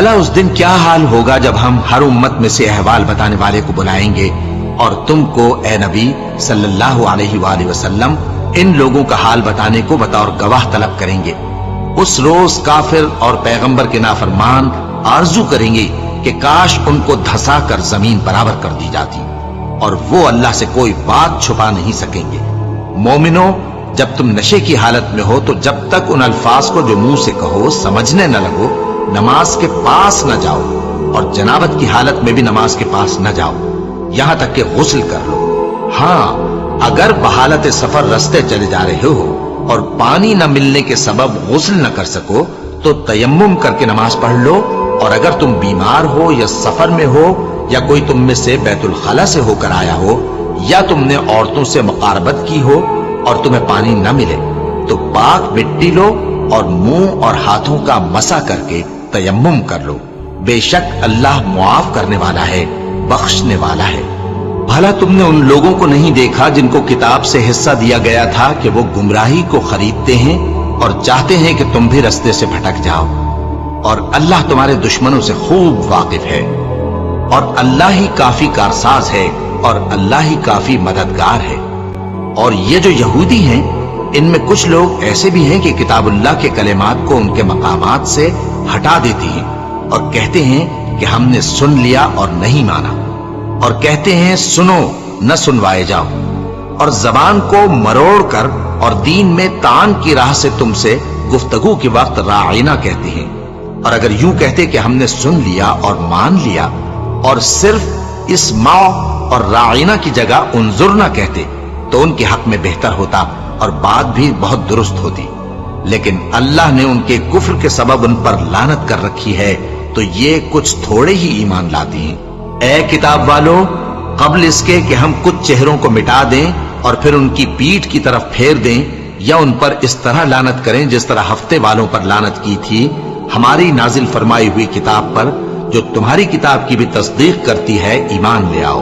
بھلا اس دن کیا حال ہوگا جب ہم ہر امت میں سے احوال بتانے والے کو بلائیں گے اور تم کو اے نبی صلی اللہ علیہ وآلہ وسلم ان لوگوں کا حال بتانے کو بطور گواہ طلب کریں گے۔ اس روز کافر اور پیغمبر کے نافرمان آرزو کریں گے کہ کاش ان کو دھسا کر زمین برابر کر دی جاتی، اور وہ اللہ سے کوئی بات چھپا نہیں سکیں گے۔ مومنو، جب تم نشے کی حالت میں ہو تو جب تک ان الفاظ کو جو منہ سے کہو سمجھنے نہ لگو نماز کے پاس نہ جاؤ، اور جنابت کی حالت میں بھی نماز کے پاس نہ جاؤ یہاں تک کہ غسل کر لو۔ ہاں، اگر بحالت سفر رستے چلے جا رہے ہو اور پانی نہ ملنے کے سبب غسل نہ کر سکو تو تیمم کر کے نماز پڑھ لو، اور اگر تم بیمار ہو یا سفر میں ہو یا کوئی تم میں سے بیت الخلا سے ہو کر آیا ہو یا تم نے عورتوں سے مقاربت کی ہو اور تمہیں پانی نہ ملے تو پاک مٹی لو اور منہ اور ہاتھوں کا مسح کر کے تیمم کر لو، بے شک اللہ معاف کرنے والا ہے، بخشنے والا ہے۔ بھلا تم نے ان لوگوں کو نہیں دیکھا جن کو کتاب سے حصہ دیا گیا تھا کہ وہ گمراہی کو خریدتے ہیں اور چاہتے ہیں کہ تم بھی رستے سے بھٹک جاؤ، اور اللہ تمہارے دشمنوں سے خوب واقف ہے، اور اللہ ہی کافی کارساز ہے اور اللہ ہی کافی مددگار ہے۔ اور یہ جو یہودی ہیں ان میں کچھ لوگ ایسے بھی ہیں کہ کتاب اللہ کے کلمات کو ان کے مقامات سے ہٹا دیتی ہیں اور کہتے ہیں کہ ہم نے سن لیا اور نہیں مانا، اور کہتے ہیں سنو نہ سنوائے جاؤ، اور زبان کو مروڑ کر اور دین میں طعن کی راہ سے تم سے گفتگو کے وقت راعینا کہتے ہیں، اور اگر یوں کہتے کہ ہم نے سن لیا اور مان لیا اور صرف اسماع اور راعینا کی جگہ انظرنا کہتے تو ان کے حق میں بہتر ہوتا اور بات بھی بہت درست ہوتی، لیکن اللہ نے ان کے کفر کے سبب ان پر لعنت کر رکھی ہے تو یہ کچھ تھوڑے ہی ایمان لاتے ہیں۔ اے کتاب والو، قبل اس کے کہ ہم کچھ چہروں کو مٹا دیں اور پھر ان کی پیٹھ کی طرف پھیر دیں یا ان پر اس طرح لعنت کریں جس طرح ہفتے والوں پر لعنت کی تھی، ہماری نازل فرمائی ہوئی کتاب پر جو تمہاری کتاب کی بھی تصدیق کرتی ہے ایمان لے آؤ،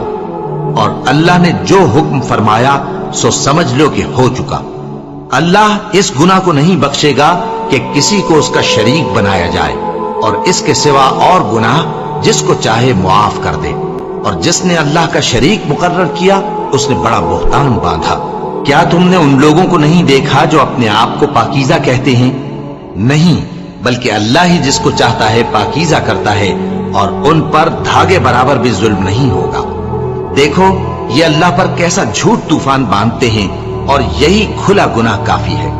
اور اللہ نے جو حکم فرمایا سو سمجھ لو کہ ہو چکا۔ اللہ اس گناہ کو نہیں بخشے گا کہ کسی کو اس کا شریک بنایا جائے، اور اس کے سوا اور گناہ جس کو چاہے معاف کر دے، اور جس نے اللہ کا شریک مقرر کیا اس نے بڑا بہتان باندھا۔ کیا تم نے ان لوگوں کو نہیں دیکھا جو اپنے آپ کو پاکیزہ کہتے ہیں؟ نہیں، بلکہ اللہ ہی جس کو چاہتا ہے پاکیزہ کرتا ہے، اور ان پر دھاگے برابر بھی ظلم نہیں ہوگا۔ دیکھو یہ اللہ پر کیسا جھوٹ طوفان باندھتے ہیں، اور یہی کھلا گناہ کافی ہے۔